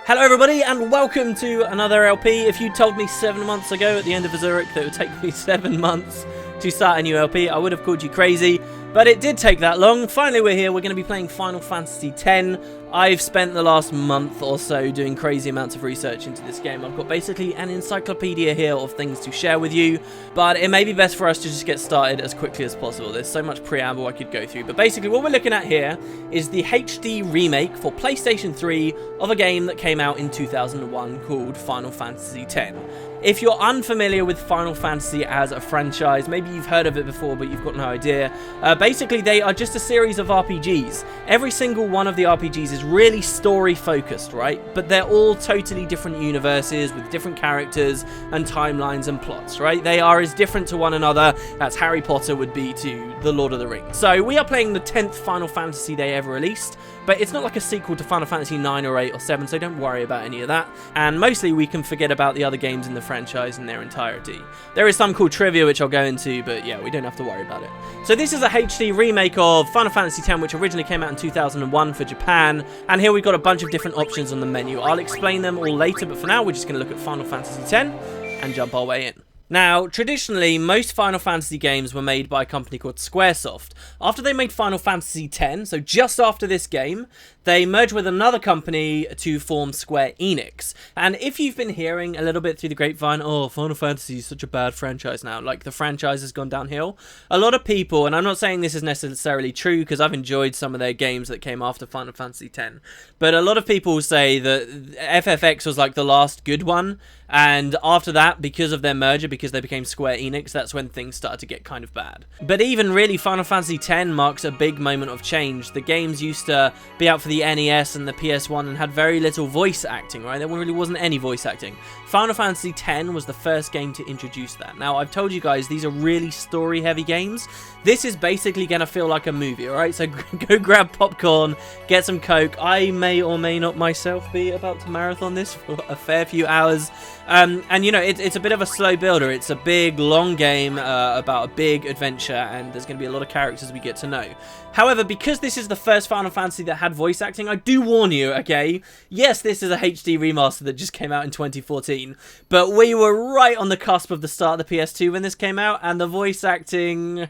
Hello everybody and welcome to another LP. If you told me 7 months ago at the end of Zanarkand that it would take me 7 months to start a new LP, I would have called you crazy, but it did take that long. Finally we're here, we're going to be playing Final Fantasy X. I've spent the last month or so doing crazy amounts of research into this game. I've got basically an encyclopedia here of things to share with you, but it may be best for us to just get started as quickly as possible. There's so much preamble I could go through, but basically what we're looking at here is the HD remake for PlayStation 3 of a game that came out in 2001 called Final Fantasy X. If you're unfamiliar with Final Fantasy as a franchise, maybe you've heard of it before but you've got no idea, basically they are just a series of RPGs. Every single one of the RPGs is really story focused, right? But they're all totally different universes with different characters and timelines and plots, right? They are as different to one another as Harry Potter would be to The Lord of the Rings. So we are playing the 10th Final Fantasy they ever released, but it's not like a sequel to Final Fantasy 9 or 8 or 7, so don't worry about any of that. And mostly we can forget about the other games in the franchise in their entirety. There is some cool trivia which I'll go into, but yeah, we don't have to worry about it. So this is a HD remake of Final Fantasy X, which originally came out in 2001 for Japan, and here we've got a bunch of different options on the menu. I'll explain them all later, but for now we're just going to look at Final Fantasy X and jump our way in. Now, traditionally, most Final Fantasy games were made by a company called Squaresoft. After they made Final Fantasy X, so just after this game, they merged with another company to form Square Enix. And if you've been hearing a little bit through the grapevine, oh, Final Fantasy is such a bad franchise now, like the franchise has gone downhill, a lot of people, and I'm not saying this is necessarily true because I've enjoyed some of their games that came after Final Fantasy X, but a lot of people say that FFX was like the last good one, and after that, because of their merger, because they became Square Enix, that's when things started to get kind of bad. But even really, Final Fantasy X marks a big moment of change. The games used to be out for the NES and the PS1 and had very little voice acting, right? There really wasn't any voice acting. Final Fantasy X was the first game to introduce that. Now, I've told you guys, these are really story-heavy games. This is basically going to feel like a movie, alright? So go grab popcorn, get some Coke. I may or may not myself be about to marathon this for a fair few hours. And you know, it's a bit of a slow builder. It's a big, long game about a big adventure, and there's going to be a lot of characters we get to know. However, because this is the first Final Fantasy that had voice acting, I do warn you, okay? Yes, this is a HD remaster that just came out in 2014, but we were right on the cusp of the start of the PS2 when this came out, and the voice acting,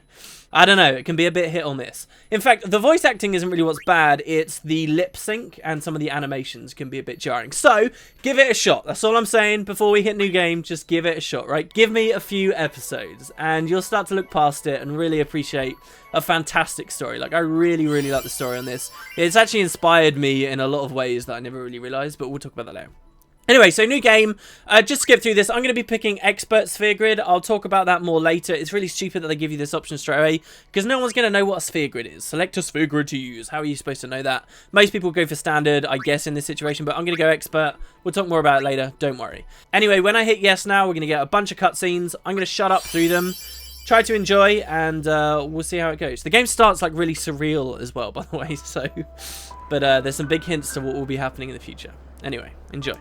I don't know, it can be a bit hit or miss. In fact, the voice acting isn't really what's bad, it's the lip sync and some of the animations can be a bit jarring. So, give it a shot. That's all I'm saying. Before we hit new game, just give it a shot, right? Give me a few episodes and you'll start to look past it and really appreciate a fantastic story. Like, I really, really like the story on this. It's actually inspired me in a lot of ways that I never really realized, but we'll talk about that later. Anyway, so new game. Just skip through this. I'm going to be picking Expert Sphere Grid. I'll talk about that more later. It's really stupid that they give you this option straight away because no one's going to know what a Sphere Grid is. Select a Sphere Grid to use. How are you supposed to know that? Most people go for Standard, I guess, in this situation, but I'm going to go Expert. We'll talk more about it later. Don't worry. Anyway, when I hit yes now, we're going to get a bunch of cutscenes. I'm going to shut up through them. Try to enjoy, and we'll see how it goes. The game starts like really surreal as well, by the way, so... But there's some big hints to what will be happening in the future. Anyway, enjoy.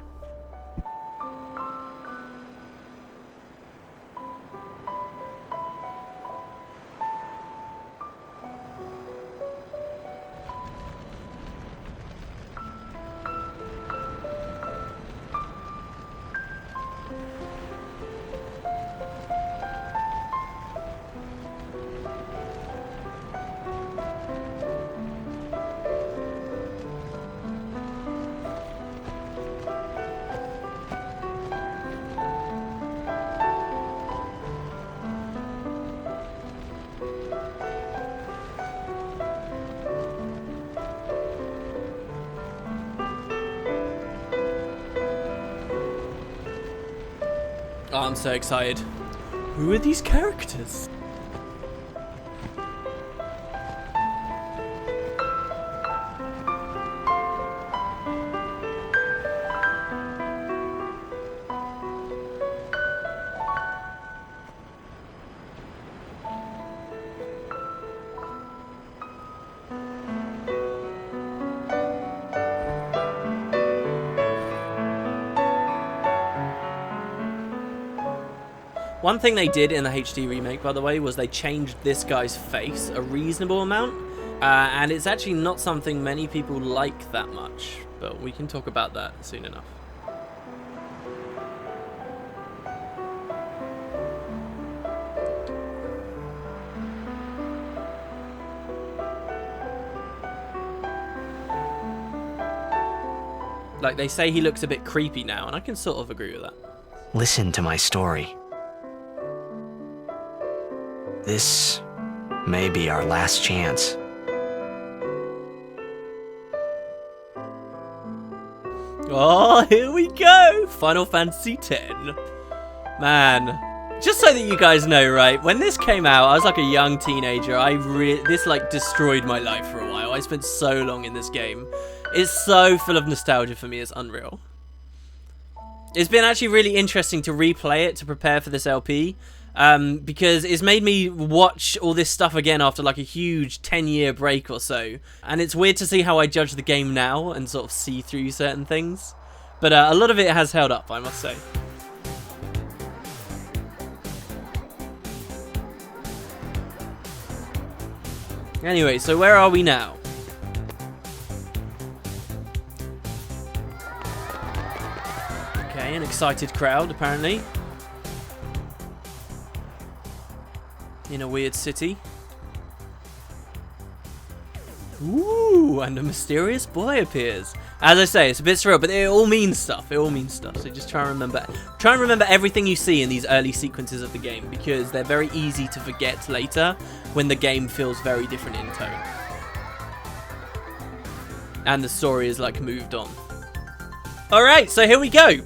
Oh, I'm so excited. Who are these characters? One thing they did in the HD remake, by the way, was they changed this guy's face a reasonable amount, and it's actually not something many people like that much. But we can talk about that soon enough. Like, they say he looks a bit creepy now, and I can sort of agree with that. Listen to my story. This may be our last chance. Oh, here we go! Final Fantasy X. Man, just so that you guys know, right? When this came out, I was like a young teenager. This like destroyed my life for a while. I spent so long in this game. It's so full of nostalgia for me. It's unreal. It's been actually really interesting to replay it to prepare for this LP. Because it's made me watch all this stuff again after like a huge 10-year break or so. And it's weird to see how I judge the game now and sort of see through certain things. But a lot of it has held up, I must say. Anyway, so where are we now? Okay, an excited crowd, apparently. In a weird city. Ooh, and a mysterious boy appears. As I say, it's a bit surreal, but it all means stuff. It all means stuff. So just try and remember. Try and remember everything you see in these early sequences of the game, because they're very easy to forget later when the game feels very different in tone. And the story is like moved on. Alright, so here we go.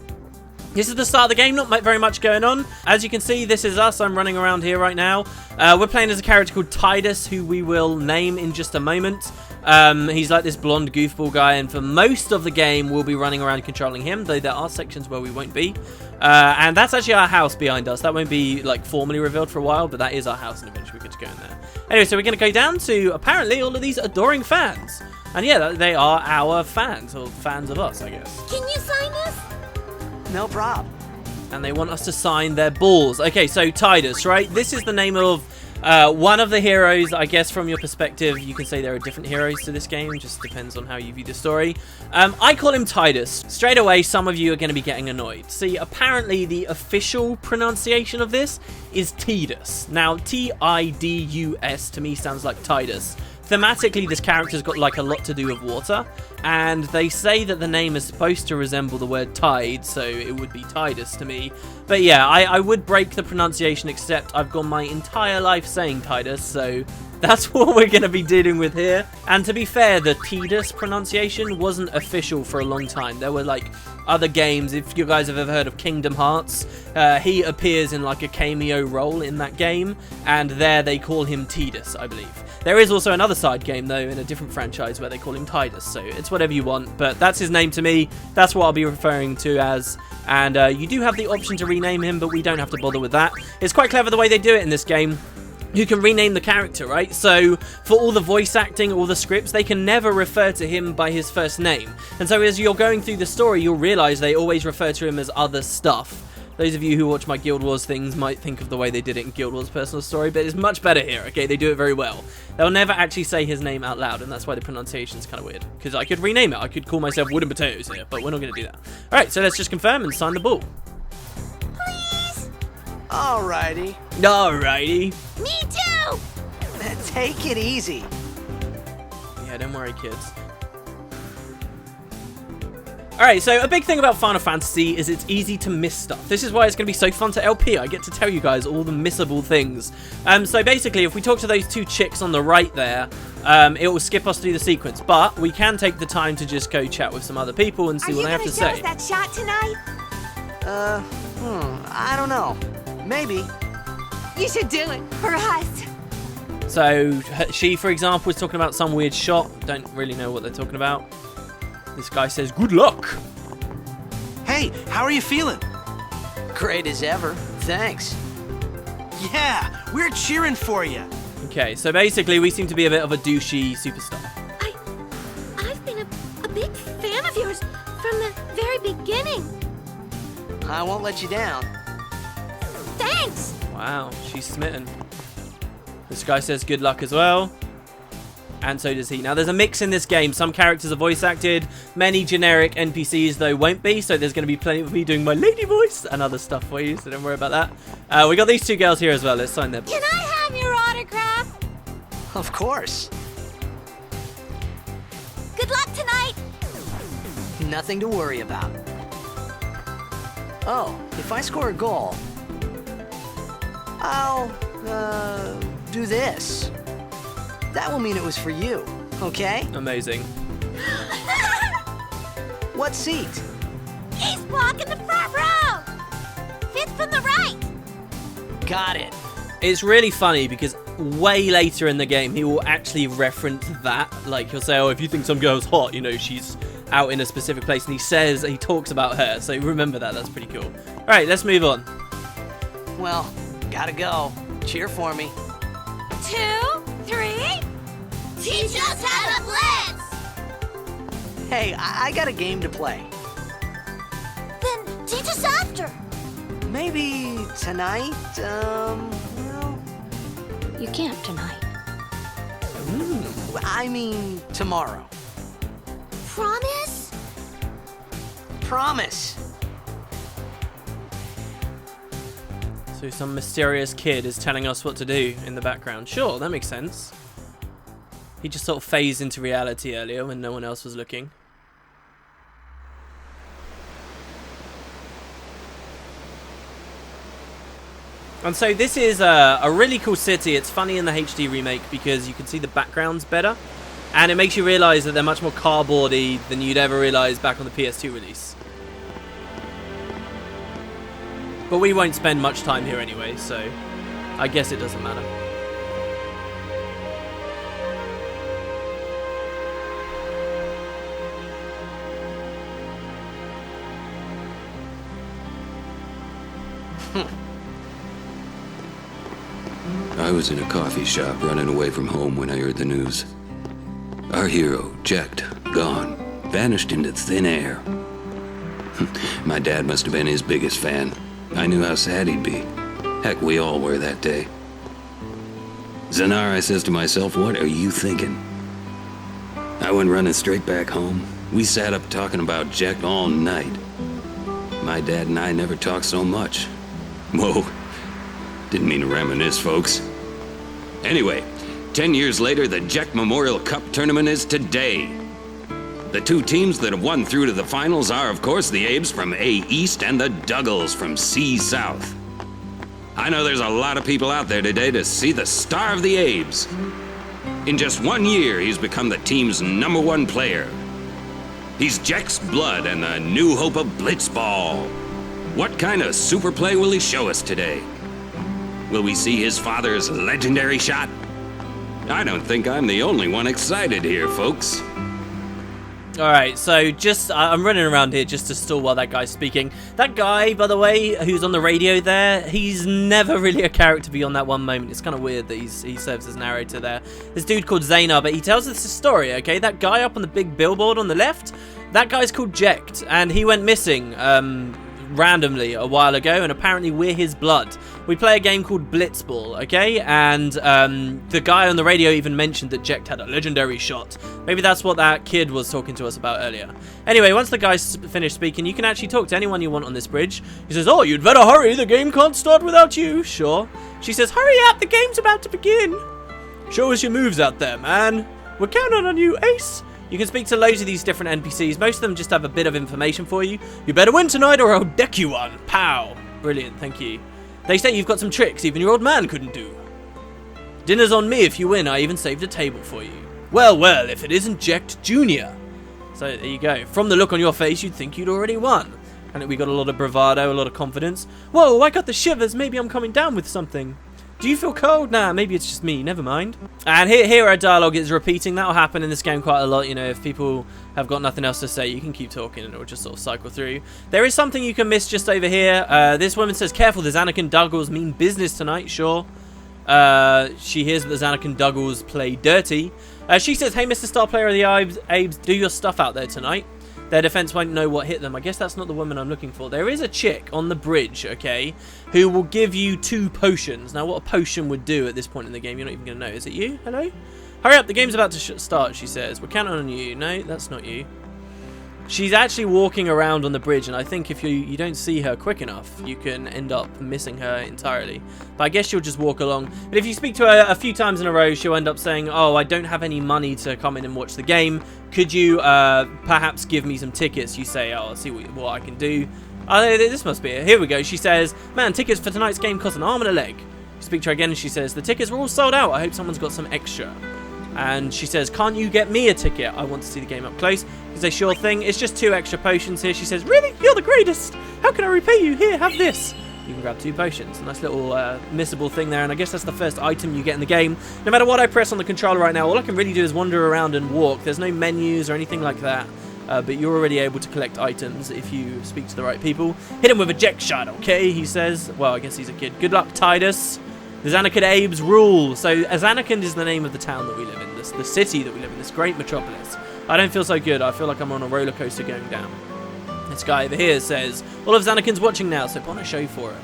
This is the start of the game, not very much going on. As you can see, this is us. I'm running around here right now. We're playing as a character called Tidus, who we will name in just a moment. He's like this blonde goofball guy, and for most of the game, we'll be running around controlling him, though there are sections where we won't be. And that's actually our house behind us. That won't be like formally revealed for a while, but that is our house, and eventually we get to go in there. Anyway, so we're going to go down to, apparently, all of these adoring fans. And yeah, they are our fans, or fans of us, I guess. Can you sign this? No problem. And they want us to sign their balls. Okay, so Tidus, right? This is the name of one of the heroes. I guess from your perspective, you can say there are different heroes to this game. Just depends on how you view the story. I call him Tidus. Straight away, some of you are going to be getting annoyed. See, apparently the official pronunciation of this is Tidus. Now, T-I-D-U-S to me sounds like Tidus. Thematically, this character's got like a lot to do with water, and they say that the name is supposed to resemble the word tide, so it would be Tidus to me. But yeah, I would break the pronunciation, except I've gone my entire life saying Tidus, so that's what we're going to be dealing with here. And to be fair, the Tidus pronunciation wasn't official for a long time. There were like other games, if you guys have ever heard of Kingdom Hearts, he appears in like a cameo role in that game, and there they call him Tidus, I believe. There is also another side game, though, in a different franchise where they call him Tidus, so it's whatever you want, but that's his name to me. That's what I'll be referring to as, and you do have the option to rename him, but we don't have to bother with that. It's quite clever the way they do it in this game. You can rename the character, right? So, for all the voice acting, all the scripts, they can never refer to him by his first name. And so as you're going through the story, you'll realise they always refer to him as other stuff. Those of you who watch my Guild Wars things might think of the way they did it in Guild Wars Personal Story, but it's much better here, okay? They do it very well. They'll never actually say his name out loud, and that's why the pronunciation's kind of weird. Because I could rename it. I could call myself Wooden Potatoes here, but we're not going to do that. Alright, so let's just confirm and sign the ball. Please? Alrighty. Alrighty. Me too! Take it easy. Yeah, don't worry, kids. Alright, so a big thing about Final Fantasy is it's easy to miss stuff. This is why it's going to be so fun to LP. I get to tell you guys all the missable things. So basically, if we talk to those two chicks on the right there, it will skip us through the sequence. But we can take the time to just go chat with some other people and see what they have to say. Are you going to show us that shot tonight? I don't know. Maybe. You should do it for us. So she, for example, is talking about some weird shot. Don't really know what they're talking about. This guy says, "Good luck." Hey, how are you feeling? Great as ever. Thanks. Yeah, we're cheering for you. Okay, so basically we seem to be a bit of a douchey superstar. I've been a big fan of yours from the very beginning. I won't let you down. Thanks. Wow, she's smitten. This guy says good luck as well. and so does he. Now, there's a mix in this game. Some characters are voice acted. Many generic NPCs, though, won't be. So there's going to be plenty of me doing my lady voice and other stuff for you, so don't worry about that. We got these two girls here as well. Let's sign them. Can I have your autograph? Of course. Good luck tonight. Nothing to worry about. Oh, if I score a goal, I'll, do this. That will mean it was for you, okay? Amazing. What seat? He's blocking the front row. Fifth from the right. Got it. It's really funny because way later in the game, he will actually reference that. Like, he'll say, oh, if you think some girl's hot, you know, she's out in a specific place. And he talks about her. So remember that. That's pretty cool. All right, let's move on. Well, gotta go. Cheer for me. 2, 3. Teach us how to blitz. Hey, I got a game to play. Then teach us after. Maybe tonight, well, You can't tonight. I mean tomorrow. Promise? Promise. So some mysterious kid is telling us what to do in the background. Sure, that makes sense. He just sort of phased into reality earlier when no one else was looking. And so this is a really cool city. It's funny in the HD remake because you can see the backgrounds better. And it makes you realise that they're much more cardboardy than you'd ever realise back on the PS2 release. But we won't spend much time here anyway, so I guess it doesn't matter. I was in a coffee shop running away from home when I heard the news. Our hero, Jecht, gone, vanished into thin air. My dad must have been his biggest fan. I knew how sad he'd be. Heck, we all were that day. Zanar, I says to myself, what are you thinking? I went running straight back home. We sat up talking about Jecht all night. My dad and I never talked so much. Whoa. Didn't mean to reminisce, folks. Anyway, 10 years later, the Jecht Memorial Cup tournament is today. The two teams that have won through to the finals are, of course, the Abes from A East and the Duggles from C South. I know there's a lot of people out there today to see the star of the Abes. In just 1 year, he's become the team's #1 player. He's Jecht's blood and the new hope of Blitzball. What kind of super play will he show us today? Will we see his father's legendary shot? I don't think I'm the only one excited here, folks. Alright, so I'm running around here just to stall while that guy's speaking. That guy, by the way, who's on the radio there, he's never really a character beyond that one moment. It's kind of weird that he serves as narrator there. This dude called Zanar, but he tells us a story, okay? That guy up on the big billboard on the left, that guy's called Jecht, and he went missing randomly a while ago, and apparently we're his blood. We play a game called Blitzball, okay? And the guy on the radio even mentioned that Jecht had a legendary shot. Maybe that's what that kid was talking to us about earlier. Anyway, once the guy's finished speaking, you can actually talk to anyone you want on this bridge. He says, oh, you'd better hurry, the game can't start without you. Sure. She says, hurry up, the game's about to begin. Show us your moves out there, man. We're counting on you, Ace. You can speak to loads of these different NPCs. Most of them just have a bit of information for you. You better win tonight or I'll deck you one. Pow. Brilliant, thank you. They say you've got some tricks even your old man couldn't do. Dinner's on me if you win. I even saved a table for you. Well, well, if it isn't Jecht Jr. So there you go. From the look on your face, you'd think you'd already won. And we got a lot of bravado, a lot of confidence. Whoa, I got the shivers. Maybe I'm coming down with something. Do you feel cold? Nah, maybe it's just me. Never mind. And here our dialogue is repeating. That'll happen in this game quite a lot. You know, if people have got nothing else to say, you can keep talking and it'll just sort of cycle through. There is something you can miss just over here. This woman says, careful, the Zanarkand Duggles mean business tonight, sure. She hears that the Zanarkand Duggles play dirty. She says, hey, Mr. Star Player of the Abes, do your stuff out there tonight. Their defense won't know what hit them. I guess that's not the woman I'm looking for. There is a chick on the bridge, okay, who will give you 2 potions. Now, what a potion would do at this point in the game, you're not even going to know. Is it you? Hello? Hurry up, the game's about to start, she says. We're counting on you. No, that's not you. She's actually walking around on the bridge, and I think if you don't see her quick enough, you can end up missing her entirely. But I guess she'll just walk along. But if you speak to her a few times in a row, she'll end up saying, oh, I don't have any money to come in and watch the game. Could you perhaps give me some tickets? You say, oh, I'll see what I can do. This must be it. Here we go. She says, man, tickets for tonight's game cost an arm and a leg. You speak to her again, and she says, the tickets were all sold out. I hope someone's got some extra. And she says, can't you get me a ticket? I want to see the game up close. You say, sure thing. It's just 2 extra potions here. She says, really? You're the greatest. How can I repay you? Here, have this. You can grab 2 potions. A nice little missable thing there. And I guess that's the first item you get in the game. No matter what I press on the controller right now, all I can really do is wander around and walk. There's no menus or anything like that. But you're already able to collect items if you speak to the right people. Hit him with a jet shot, okay? He says. Well, I guess he's a kid. Good luck, Titus. The Zanarkand Abes rule. So Zanarkand is the name of the town that we live in, the city that we live in, this great metropolis. I don't feel so good. I feel like I'm on a roller coaster going down. This guy over here says, all of Zanarkand's watching now, so put on a show for him.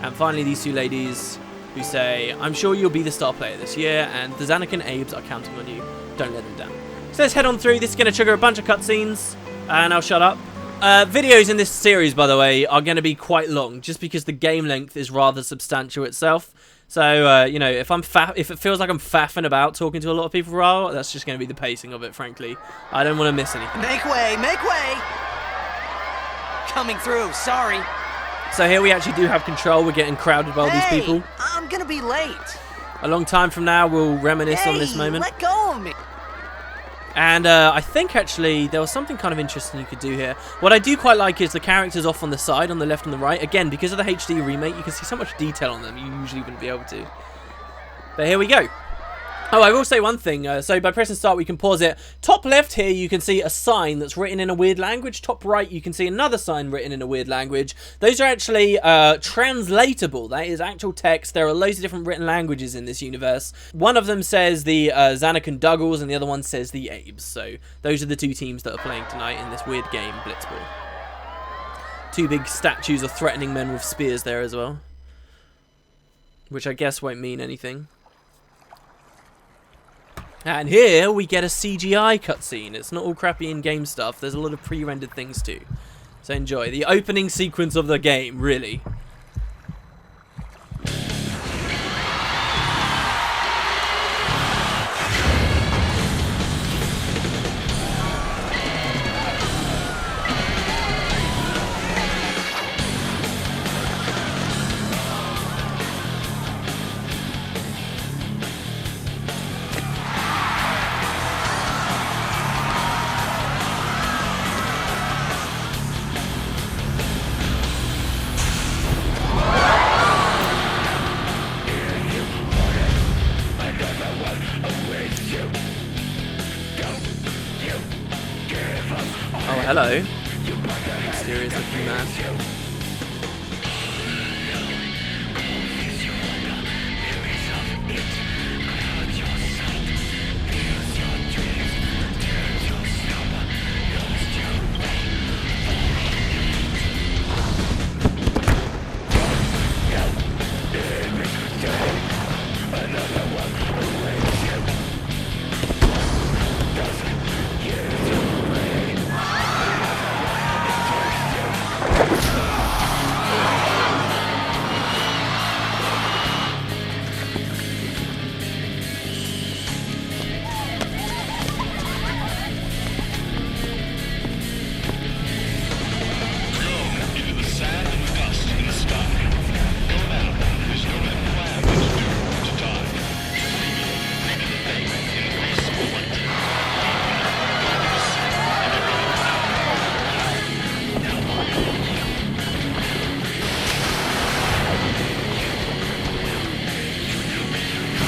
And finally, these 2 ladies who say, I'm sure you'll be the star player this year, and the Zanarkand Abes are counting on you. Don't let them down. So let's head on through. This is going to trigger a bunch of cutscenes, and I'll shut up. Videos in this series, by the way, are going to be quite long, just because the game length is rather substantial itself. So, you know, if it feels like I'm faffing about talking to a lot of people for a while, that's just going to be the pacing of it, frankly. I don't want to miss anything. Make way, make way! Coming through, sorry. So here we actually do have control. We're getting crowded by all these people. I'm gonna be late. A long time from now, we'll reminisce on this moment. Let go of me. And I think, actually, there was something kind of interesting you could do here. What I do quite like is the characters off on the side, on the left and the right. Again, because of the HD remake, you can see so much detail on them you usually wouldn't be able to. But here we go. Oh, I will say one thing. So by pressing start, we can pause it. Top left here, you can see a sign that's written in a weird language. Top right, you can see another sign written in a weird language. Those are actually translatable. That is actual text. There are loads of different written languages in this universe. One of them says the Zanarkand Duggles, and the other one says the Abes. So those are the 2 teams that are playing tonight in this weird game, Blitzball. 2 big statues of threatening men with spears there as well, which I guess won't mean anything. And here we get a CGI cutscene. It's not all crappy in-game stuff. There's a lot of pre-rendered things too. So enjoy. The opening sequence of the game, really. Oh, hello. Mysterious looking man.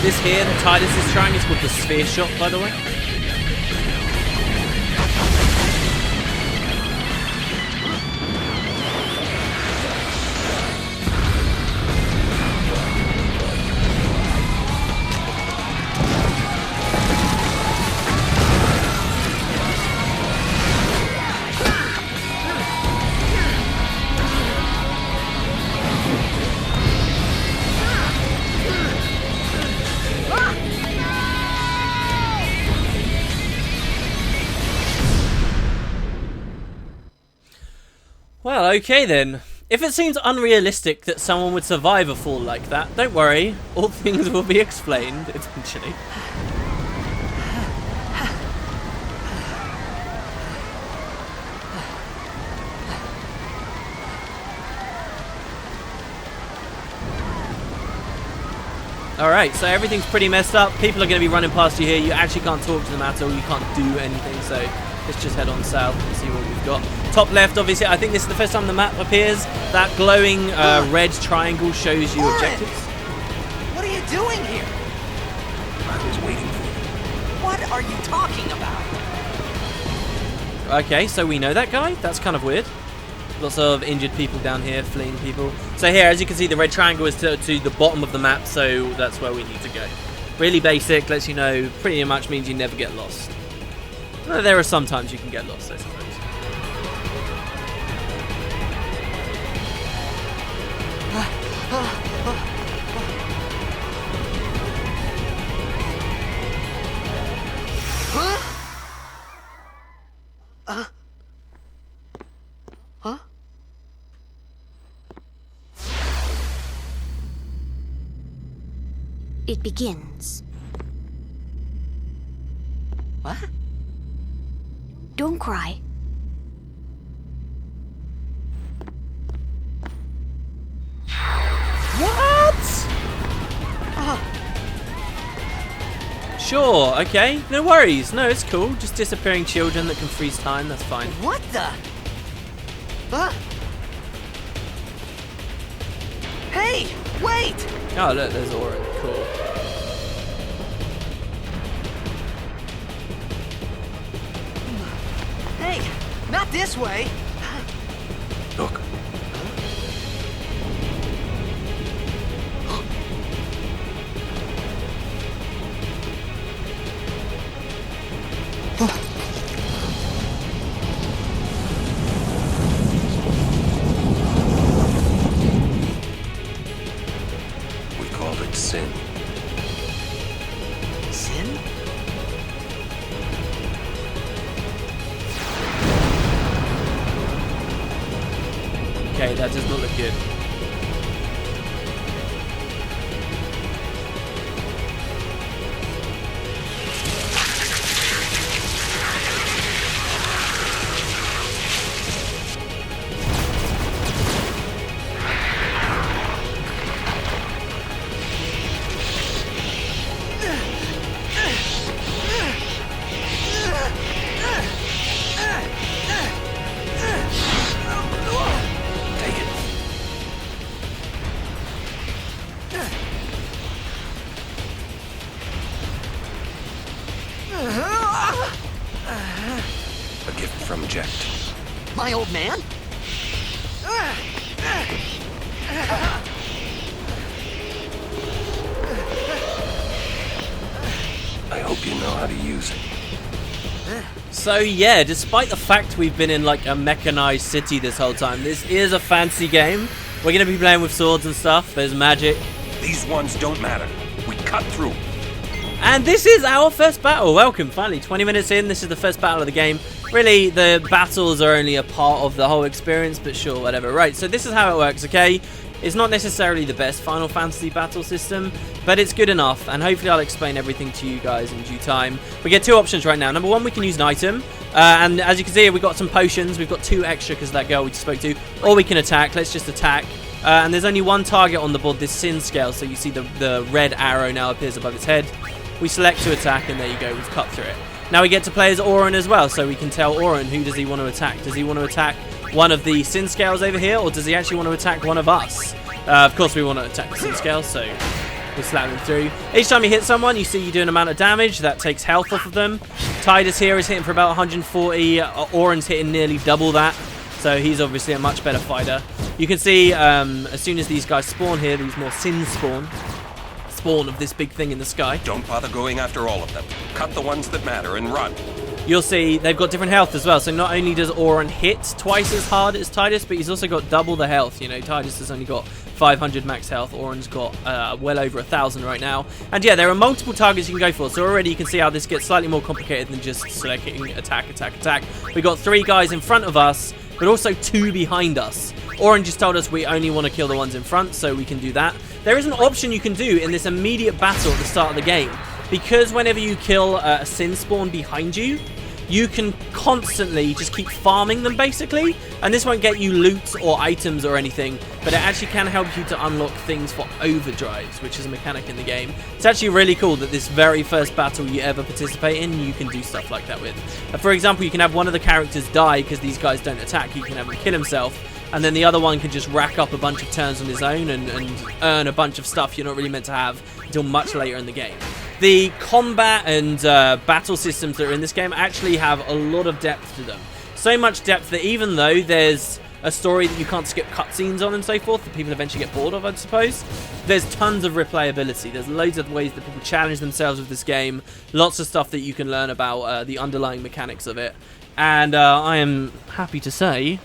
This here that Titus is trying is called the sphere shot, by the way. Okay then. If it seems unrealistic that someone would survive a fall like that, don't worry. All things will be explained eventually. Alright, so everything's pretty messed up. People are going to be running past you here. You actually can't talk to them at all. You can't do anything. So let's just head on south and see what we've got. Top left, obviously, I think this is the first time the map appears. That glowing red triangle shows you objectives. What are you doing here? I was waiting for you. What are you talking about? Okay, so we know that guy. That's kind of weird. Lots of injured people down here, fleeing people. So here, as you can see, the red triangle is to the bottom of the map, so that's where we need to go. Really basic, lets you know, pretty much means you never get lost. There are some times you can get lost, I suppose. It begins. What? Don't cry. What? Sure, okay. No worries. No, it's cool. Just disappearing children that can freeze time. That's fine. What the? Huh? Hey, wait! Oh, look, there's Oren. Cool. Hey, not this way. Look. We called it sin. Sin? Okay, that does not look good. A gift from Jet. My old man? I hope you know how to use it. So yeah, despite the fact we've been in like a mechanized city this whole time, this is a fancy game. We're going to be playing with swords and stuff. There's magic. These ones don't matter. We cut through. And this is our first battle. Welcome, finally, 20 minutes in. This is the first battle of the game. Really, the battles are only a part of the whole experience, but sure, whatever. Right, so this is how it works, okay? It's not necessarily the best Final Fantasy battle system, but it's good enough, and hopefully I'll explain everything to you guys in due time. We get two options right now. Number one, we can use an item, and as you can see, we've got some potions. We've got 2 extra because of that girl we just spoke to, or we can attack. Let's just attack. And there's only one target on the board, this sin scale, so you see the red arrow now appears above its head. We select to attack, and there you go, we've cut through it. Now we get to play as Oren as well, so we can tell Oren who does he want to attack. Does he want to attack one of the sin scales over here, or does he actually want to attack one of us? Of course we want to attack the sin scales, so we slap him through. Each time you hit someone, you see you do an amount of damage. That takes health off of them. Tidus here is hitting for about 140. Oren's hitting nearly double that, so he's obviously a much better fighter. You can see as soon as these guys spawn here, these more sins spawn of this big thing in the sky. Don't bother going after all of them. Cut the ones that matter and run. You'll see they've got different health as well. So not only does Oren hit twice as hard as Tidus, but he's also got double the health. You know, Tidus has only got 500 max health. Oren's got well over 1,000 right now. And yeah, there are multiple targets you can go for. So already you can see how this gets slightly more complicated than just selecting attack, attack, attack. We've got 3 guys in front of us but also 2 behind us. Orange just told us we only want to kill the ones in front, so we can do that. There is an option you can do in this immediate battle at the start of the game. Because whenever you kill a sin spawn behind you, you can constantly just keep farming them, basically. And this won't get you loot or items or anything, but it actually can help you to unlock things for overdrives, which is a mechanic in the game. It's actually really cool that this very first battle you ever participate in, you can do stuff like that with. For example, you can have one of the characters die because these guys don't attack. You can have him kill himself, and then the other one can just rack up a bunch of turns on his own and earn a bunch of stuff you're not really meant to have until much later in the game. The combat and battle systems that are in this game actually have a lot of depth to them. So much depth that even though there's a story that you can't skip cutscenes on and so forth, that people eventually get bored of, I suppose, there's tons of replayability. There's loads of ways that people challenge themselves with this game. Lots of stuff that you can learn about the underlying mechanics of it. And I am happy to say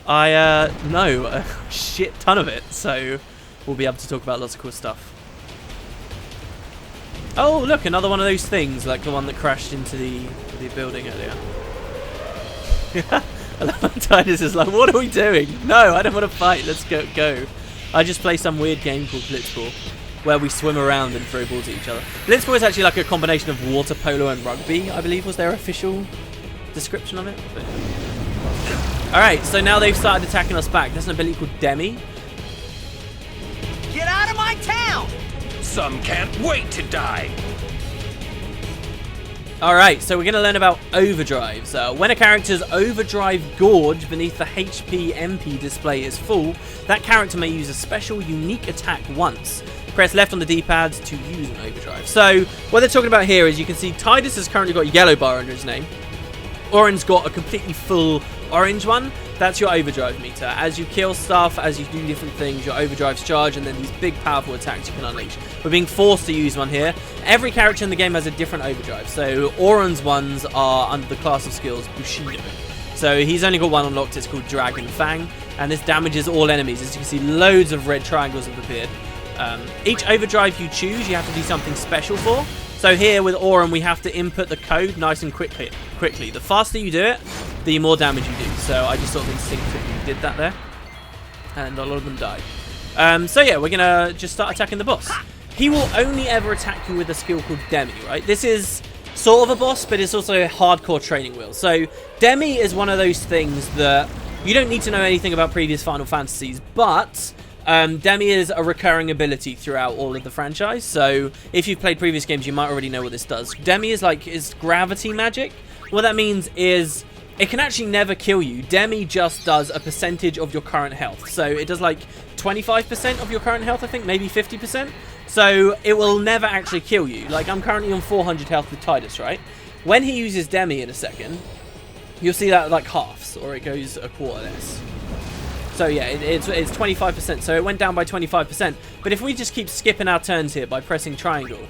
I know a shit ton of it. So we'll be able to talk about lots of cool stuff. Oh, look, another one of those things, like the one that crashed into the building earlier. I love how Titus is like, what are we doing? No, I don't want to fight, let's go. I just play some weird game called Blitzball, where we swim around and throw balls at each other. Blitzball is actually like a combination of water polo and rugby, I believe was their official description of it. Alright, so now they've started attacking us back. There's an ability called Demi. Get out of my town! Some can't wait to die. Alright, so we're going to learn about overdrives. When a character's overdrive gauge beneath the HP MP display is full, that character may use a special unique attack once. Press left on the D-pad to use an overdrive. So what they're talking about here is you can see Titus has currently got a yellow bar under his name. Oren's got a completely full orange one. That's your overdrive meter. As you kill stuff, as you do different things, your overdrives charge, and then these big powerful attacks you can unleash. We're being forced to use one here. Every character in the game has a different overdrive. So Oren's ones are under the class of skills Bushido. So he's only got one unlocked, it's called Dragon Fang, and this damages all enemies. As you can see, loads of red triangles have appeared. Each overdrive you choose, you have to do something special for. So here with Oren, we have to input the code nice and quickly. The faster you do it, the more damage you do. So I just sort of instinctively did that there. And a lot of them died. So yeah, we're going to just start attacking the boss. He will only ever attack you with a skill called Demi, right? This is sort of a boss, but it's also a hardcore training wheel. So Demi is one of those things that you don't need to know anything about previous Final Fantasies, but Demi is a recurring ability throughout all of the franchise. So if you've played previous games, you might already know what this does. Demi is gravity magic. What that means is it can actually never kill you. Demi just does a percentage of your current health. So it does like 25% of your current health, I think, maybe 50%. So it will never actually kill you. Like, I'm currently on 400 health with Titus, right? When he uses Demi in a second, you'll see that like halves, or it goes a quarter less. So yeah, it's 25%. So it went down by 25%. But if we just keep skipping our turns here by pressing triangle,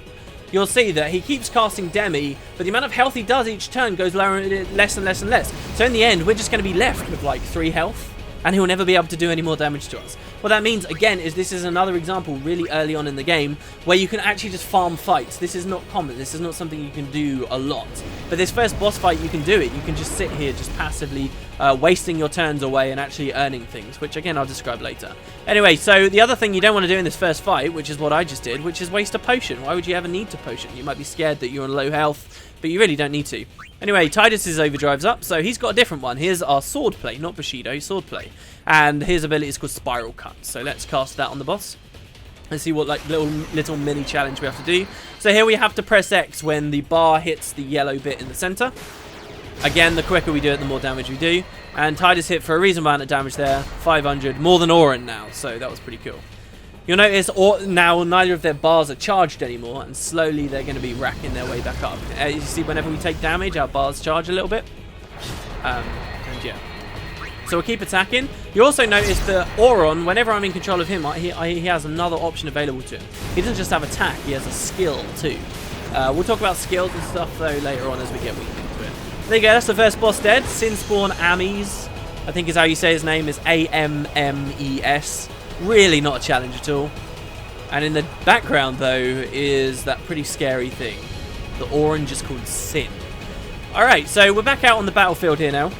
you'll see that he keeps casting Demi, but the amount of health he does each turn goes lower, less and less and less. So in the end, we're just going to be left with like 3 health, and he'll never be able to do any more damage to us. What that means, again, is this is another example really early on in the game where you can actually just farm fights. This is not common. This is not something you can do a lot. But this first boss fight, you can do it. You can just sit here just passively wasting your turns away and actually earning things, which, again, I'll describe later. Anyway, so the other thing you don't want to do in this first fight, which is what I just did, which is waste a potion. Why would you ever need to potion? You might be scared that you're on low health, but you really don't need to. Anyway, Titus's overdrive's up, so he's got a different one. Here's our sword play, not Bushido, sword play. And his ability is called Spiral Cut. So let's cast that on the boss. Let's see what like little mini challenge we have to do. So here we have to press X when the bar hits the yellow bit in the center. Again, the quicker we do it, the more damage we do. And Titus hit for a reasonable amount of damage there, 500, more than Oren now, so that was pretty cool. You'll notice now neither of their bars are charged anymore, and slowly they're going to be racking their way back up. As you see, whenever we take damage, our bars charge a little bit. And yeah. So we'll keep attacking. You also notice that Oren, whenever I'm in control of him, he has another option available to him. He doesn't just have attack, he has a skill too. We'll talk about skills and stuff though later on as we get into it. There you go, that's the first boss dead. Sinspawn Ames, I think is how you say his name, is A-M-M-E-S. Really not a challenge at all. And in the background though is that pretty scary thing. The orange is called Sin. Alright, so we're back out on the battlefield here now.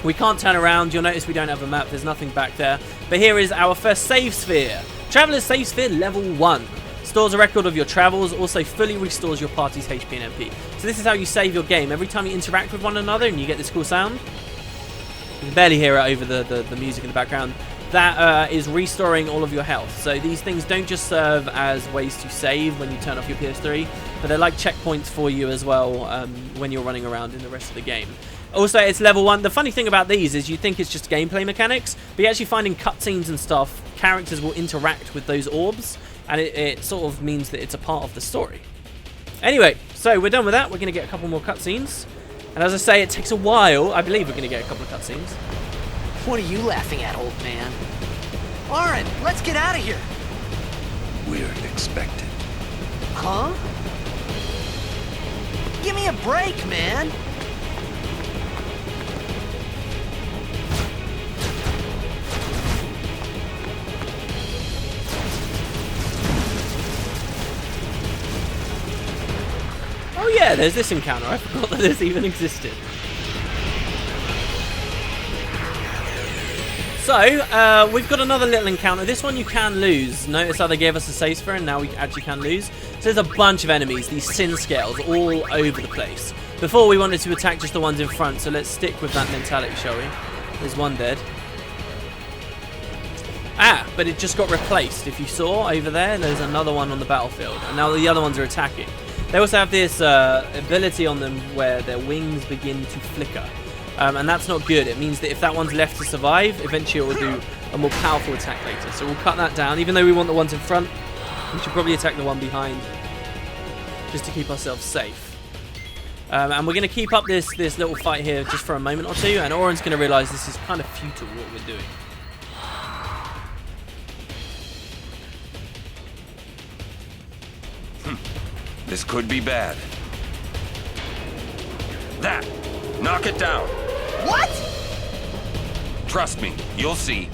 We can't turn around. You'll notice we don't have a map. There's nothing back there. But here is our first save sphere. Traveler's Save Sphere level 1. Stores a record of your travels, also fully restores your party's HP and MP. So this is how you save your game. Every time you interact with one another and you get this cool sound, you can barely hear it over the music in the background, that is restoring all of your health. So these things don't just serve as ways to save when you turn off your PS3, but they're like checkpoints for you as well when you're running around in the rest of the game. Also, it's level 1. The funny thing about these is you think it's just gameplay mechanics, but you're actually finding cutscenes and stuff. Characters will interact with those orbs, and it sort of means that it's a part of the story. Anyway, so we're done with that. We're going to get a couple more cutscenes. And as I say, it takes a while. I believe we're going to get a couple of cutscenes. What are you laughing at, old man? Oren, let's get out of here. We're expected. Huh? Give me a break, man. Oh yeah, there's this encounter. I forgot that this even existed. So, we've got another little encounter. This one you can lose. Notice how they gave us a save sphere and now we actually can lose. So there's a bunch of enemies, these sin scales, all over the place. Before we wanted to attack just the ones in front, so let's stick with that mentality, shall we? There's one dead. Ah, but it just got replaced. If you saw over there's another one on the battlefield. And now the other ones are attacking. They also have this ability on them where their wings begin to flicker. And that's not good. It means that if that one's left to survive, eventually it will do a more powerful attack later. So we'll cut that down. Even though we want the ones in front, we should probably attack the one behind just to keep ourselves safe. And we're going to keep up this little fight here just for a moment or two. And Oren's going to realise this is kind of futile what we're doing. This could be bad. That! Knock it down! What? Trust me, you'll see.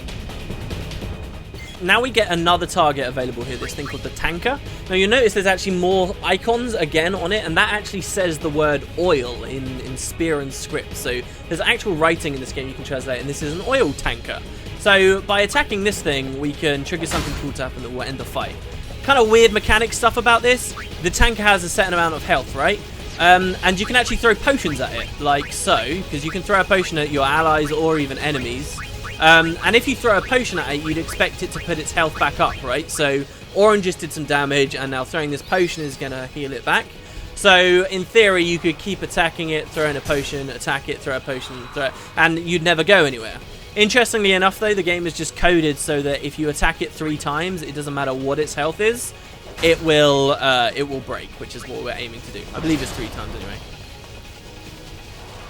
Now we get another target available here, this thing called the tanker. Now you'll notice there's actually more icons again on it, and that actually says the word oil in Spear and script. So there's actual writing in this game you can translate, and this is an oil tanker. So by attacking this thing, we can trigger something cool to happen that will end the fight. Kind of weird mechanic stuff about this. The tanker has a certain amount of health, right? And you can actually throw potions at it, like so, because you can throw a potion at your allies or even enemies. And if you throw a potion at it, you'd expect it to put its health back up, right? So Oren just did some damage, and now throwing this potion is going to heal it back. So in theory, you could keep attacking it, throw in a potion, attack it, throw a potion, throw it, and you'd never go anywhere. Interestingly enough, though, the game is just coded so that if you attack it 3 times, it doesn't matter what its health is, it will break, which is what we're aiming to do. I believe it's 3 times anyway.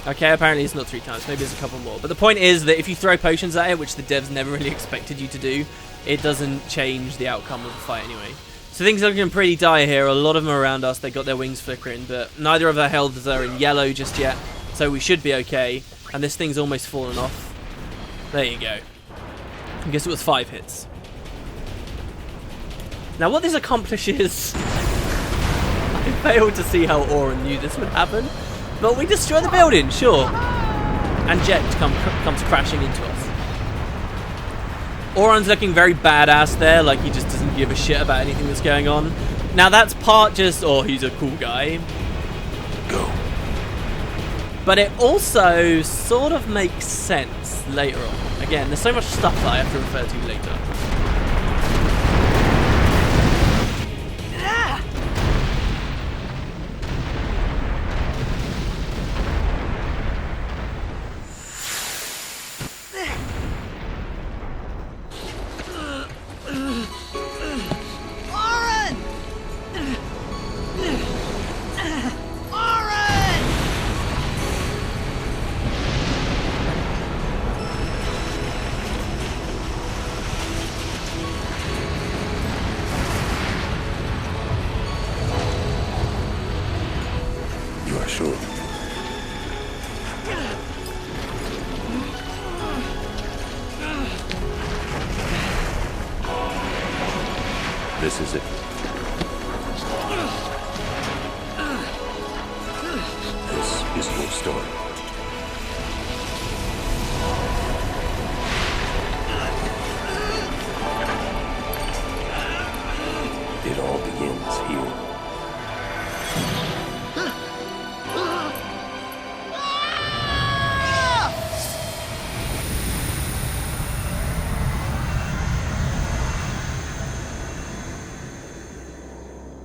Okay, apparently it's not 3 times. Maybe it's a couple more. But the point is that if you throw potions at it, which the devs never really expected you to do, it doesn't change the outcome of the fight anyway. So things are looking pretty dire here. A lot of them are around us. They got their wings flickering, but neither of our healths are in yellow just yet, so we should be okay. And this thing's almost fallen off. There you go. I guess it was 5 hits. Now what this accomplishes... I failed to see how Oren knew this would happen. But we destroy the building, sure. And Jet comes crashing into us. Oren's looking very badass there, like he just doesn't give a shit about anything that's going on. Now that's part just, oh, he's a cool guy. Go. But it also sort of makes sense later on. Again, there's so much stuff that I have to refer to later. Sure. This is it. This is your story. ends here.